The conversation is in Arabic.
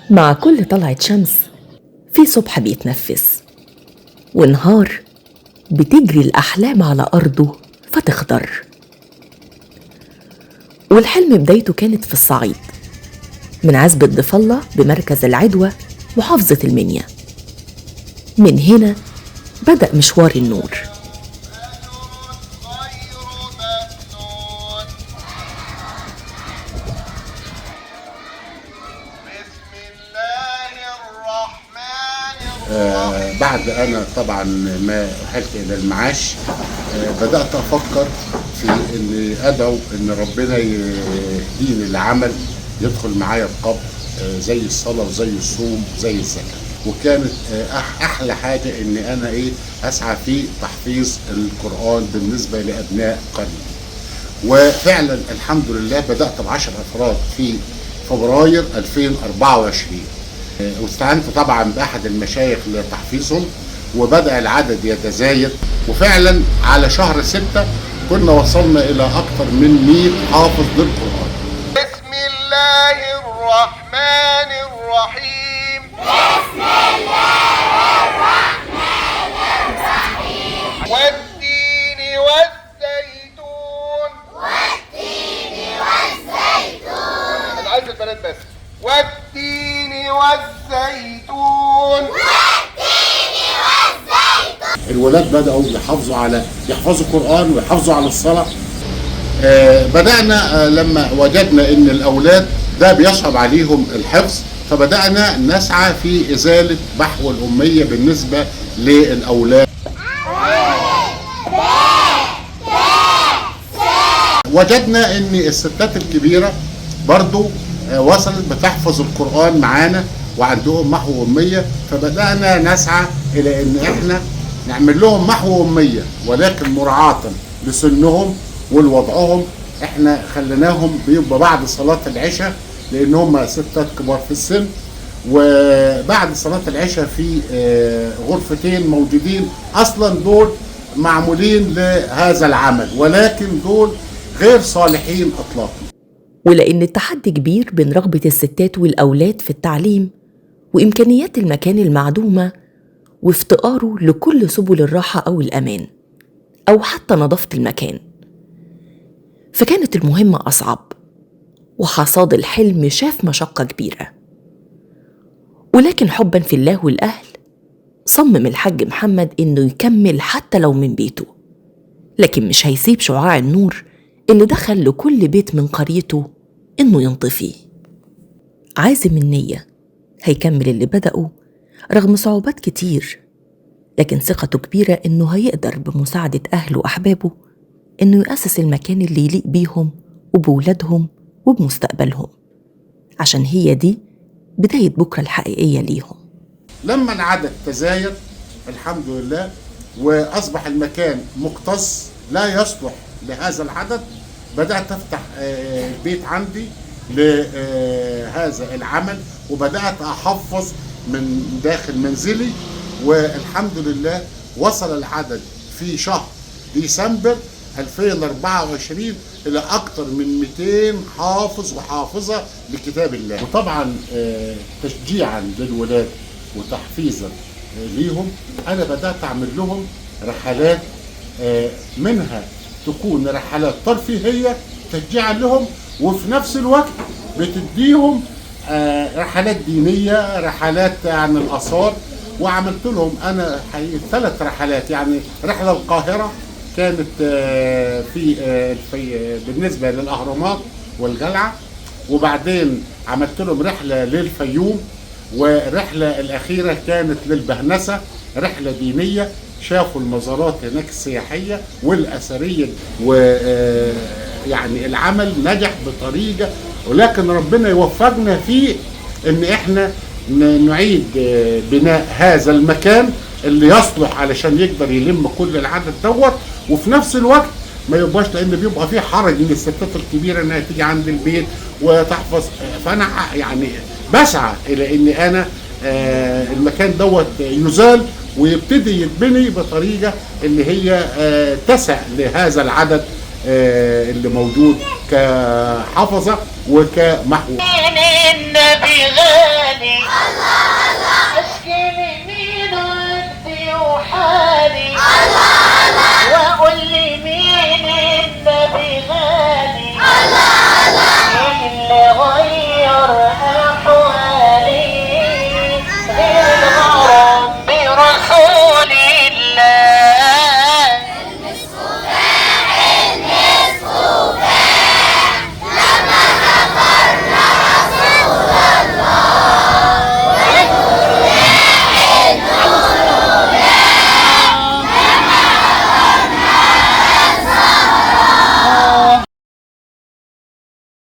مع كل طلعة شمس في صبح بيتنفس، ونهار بتجري الأحلام على أرضه فتخضر. والحلم بدايته كانت في الصعيد، من عزبة ضيف الله بمركز العدوى محافظة المنيا. من هنا بدأ مشوار النور. بعد أنا طبعا ما حلت إلى المعاش، بدأت أفكر في إني أدعو إن ربنا يهديني العمل يدخل معايا القبر، زي الصلاة وزي الصوم زي الزكاة. وكانت أحلى حاجة إني أنا أسعى في تحفيظ القرآن بالنسبة لأبناء قرية. وفعلا الحمد لله بدأت ب10 أفراد في فبراير 2024، واستعنت طبعا بأحد المشايخ لتحفيظهم، وبدأ العدد يتزايد. وفعلا على شهر 6 كنا وصلنا إلى أكثر من 100 حافظ للقرآن. بسم الله الرحمن الرحيم. بسم الله الرحمن الرحيم. والتين والزيتون. والتين والزيتون. أنا عايز البنات بس. والتين والزيتون. والتين والزيتون. الولاد بدأوا يحفظوا القرآن ويحافظوا على الصلاة. بدأنا لما وجدنا إن الأولاد ده بيصعب عليهم الحفظ، فبدأنا نسعى في إزالة محو الأمية بالنسبة للأولاد. وجدنا إن الستات الكبيرة برضو وصلت بتحفظ القرآن معانا وعندهم محو أمية، فبدأنا نسعى إلى إن إحنا نعمل لهم محو أمية، ولكن مراعاة لسنهم ولوضعهم. إحنا خليناهم بيبقى بعد صلاة العشاء، لأن هم ستات كبار في السن، وبعد صلاة العشاء في غرفتين موجودين أصلا دول معمولين لهذا العمل، ولكن دول غير صالحين إطلاقا. ولأن التحدي كبير بين رغبة الستات والأولاد في التعليم وإمكانيات المكان المعدومة وافتقاره لكل سبل الراحة أو الأمان أو حتى نظافة المكان، فكانت المهمة أصعب، وحصاد الحلم شاف مشقة كبيرة. ولكن حباً في الله والأهل صمم الحاج محمد إنه يكمل حتى لو من بيته، لكن مش هيسيب شعاع النور اللي دخل لكل بيت من قريته إنه ينطفيه. عازم النية هيكمل اللي بدأه رغم صعوبات كتير، لكن ثقته كبيرة إنه هيقدر بمساعدة أهله وأحبابه إنه يؤسس المكان اللي يليق بيهم وبولادهم وبمستقبلهم، عشان هي دي بداية بكرة الحقيقية ليهم. لما العدد تزايد الحمد لله وأصبح المكان مكتظ لا يصلح لهذا العدد، بدأت أفتح بيت عندي لهذا العمل، وبدأت أحفظ من داخل منزلي. والحمد لله وصل العدد في شهر ديسمبر 2024 إلى أكثر من 200 حافظ وحافظة لكتاب الله. وطبعا تشجيعا للولاد وتحفيزا ليهم، أنا بدأت أعمل لهم رحلات، منها تكون رحلات ترفيهية تشجيعا لهم، وفي نفس الوقت بتديهم رحلات دينية، رحلات عن الآثار. وعملت لهم أنا 3 رحلات، يعني رحلة القاهرة كانت في بالنسبة للأهرامات والجلعة، وبعدين عملت لهم رحلة للفيوم، ورحلة الأخيرة كانت للبهنسة، رحلة دينية شافوا المزارات هناك السياحية والأثرية. ويعني العمل نجح بطريقة، ولكن ربنا يوفقنا فيه ان احنا نعيد بناء هذا المكان اللي يصلح علشان يقدر يلم كل العدد دوت، وفي نفس الوقت ما يبقاش، لان بيبقى فيه حرج من الستات الكبيره انها تيجي عند البيت وتحفظ. فانا يعني بسعى الى ان انا المكان دوت يزال ويبتدي يتبني بطريقه اللي هي تسع لهذا العدد اللي موجود كحفظه وكمحور. النبي غالي